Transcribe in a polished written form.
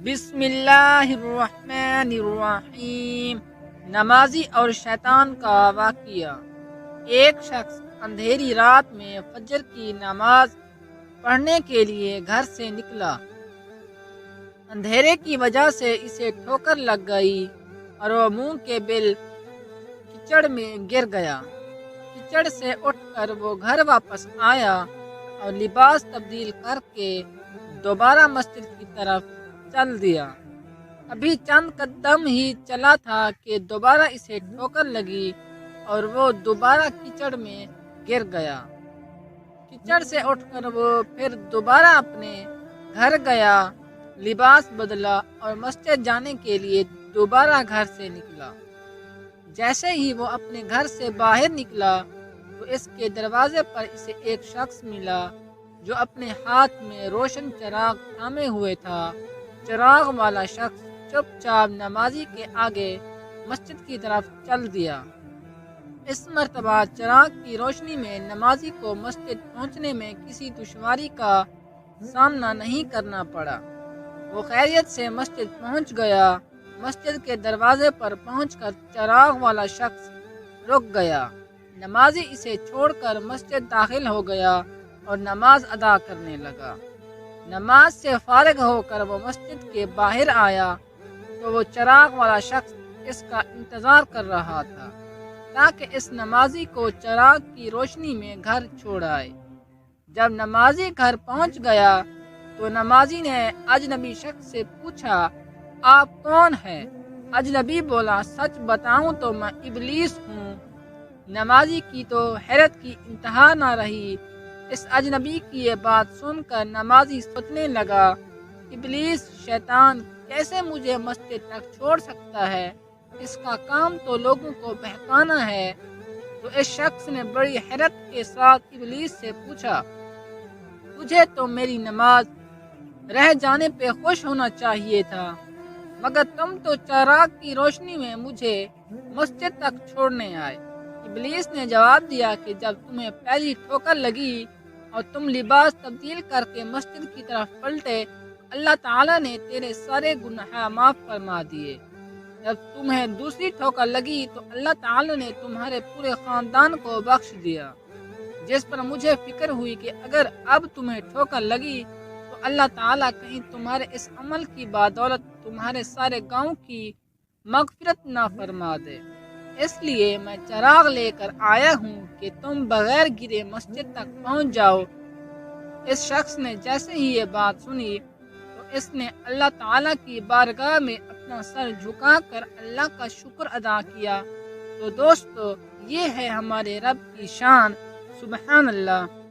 بسم اللہ الرحمن الرحیم۔ نمازی اور شیطان کا واقعہ۔ ایک شخص اندھیری رات میں فجر کی نماز پڑھنے کے لیے گھر سے نکلا۔ اندھیرے کی وجہ سے اسے ٹھوکر لگ گئی اور وہ منہ کے بل کیچڑ میں گر گیا۔ کیچڑ سے اٹھ کر وہ گھر واپس آیا اور لباس تبدیل کر کے دوبارہ مسجد کی طرف چل دیا۔ ابھی چند قدم ہی چلا تھا کہ دوبارہ اسے ٹھوکر لگی اور وہ دوبارہ کیچڑ میں گر گیا۔ کیچڑ سے اٹھ کر وہ پھر دوبارہ اپنے گھر گیا، لباس بدلا اور مسجد جانے کے لیے دوبارہ گھر سے نکلا۔ جیسے ہی وہ اپنے گھر سے باہر نکلا تو اس کے دروازے پر اسے ایک شخص ملا جو اپنے ہاتھ میں روشن چراغ تھامے ہوئے تھا۔ چراغ والا شخص چپ چاپ نمازی کے آگے مسجد کی طرف چل دیا۔ اس مرتبہ چراغ کی روشنی میں نمازی کو مسجد پہنچنے میں کسی دشواری کا سامنا نہیں کرنا پڑا۔ وہ خیریت سے مسجد پہنچ گیا۔ مسجد کے دروازے پر پہنچ کر چراغ والا شخص رک گیا۔ نمازی اسے چھوڑ کر مسجد داخل ہو گیا اور نماز ادا کرنے لگا۔ نماز سے فارغ ہو کر وہ مسجد کے باہر آیا تو وہ چراغ والا شخص اس کا انتظار کر رہا تھا تاکہ اس نمازی کو چراغ کی روشنی میں گھر چھوڑ آئے۔ جب نمازی گھر پہنچ گیا تو نمازی نے اجنبی شخص سے پوچھا، آپ کون ہیں؟ اجنبی بولا، سچ بتاؤں تو میں ابلیس ہوں۔ نمازی کی تو حیرت کی انتہا نہ رہی۔ اس اجنبی کی یہ بات سن کر نمازی سوچنے لگا، ابلیس شیطان کیسے مجھے مسجد تک چھوڑ سکتا ہے؟ اس کا کام تو لوگوں کو بہکانا ہے۔ تو اس شخص نے بڑی حیرت کے ساتھ ابلیس سے پوچھا، تجھے تو میری نماز رہ جانے پہ خوش ہونا چاہیے تھا، مگر تم تو چراغ کی روشنی میں مجھے مسجد تک چھوڑنے آئے۔ ابلیس نے جواب دیا کہ جب تمہیں پہلی ٹھوکر لگی اور تم لباس تبدیل کر کے مسجد کی طرف پلٹے، اللہ تعالیٰ نے تیرے سارے گناہ معاف فرما دیے۔ جب تمہیں دوسری ٹھوکر لگی تو اللہ تعالیٰ نے تمہارے پورے خاندان کو بخش دیا، جس پر مجھے فکر ہوئی کہ اگر اب تمہیں ٹھوکر لگی تو اللہ تعالیٰ کہیں تمہارے اس عمل کی بدولت تمہارے سارے گاؤں کی مغفرت نہ فرما دے۔ اس لیے میں چراغ لے کر آیا ہوں کہ تم بغیر گرے مسجد تک پہنچ جاؤ۔ اس شخص نے جیسے ہی یہ بات سنی تو اس نے اللہ تعالیٰ کی بارگاہ میں اپنا سر جھکا کر اللہ کا شکر ادا کیا۔ تو دوستو، یہ ہے ہمارے رب کی شان۔ سبحان اللہ۔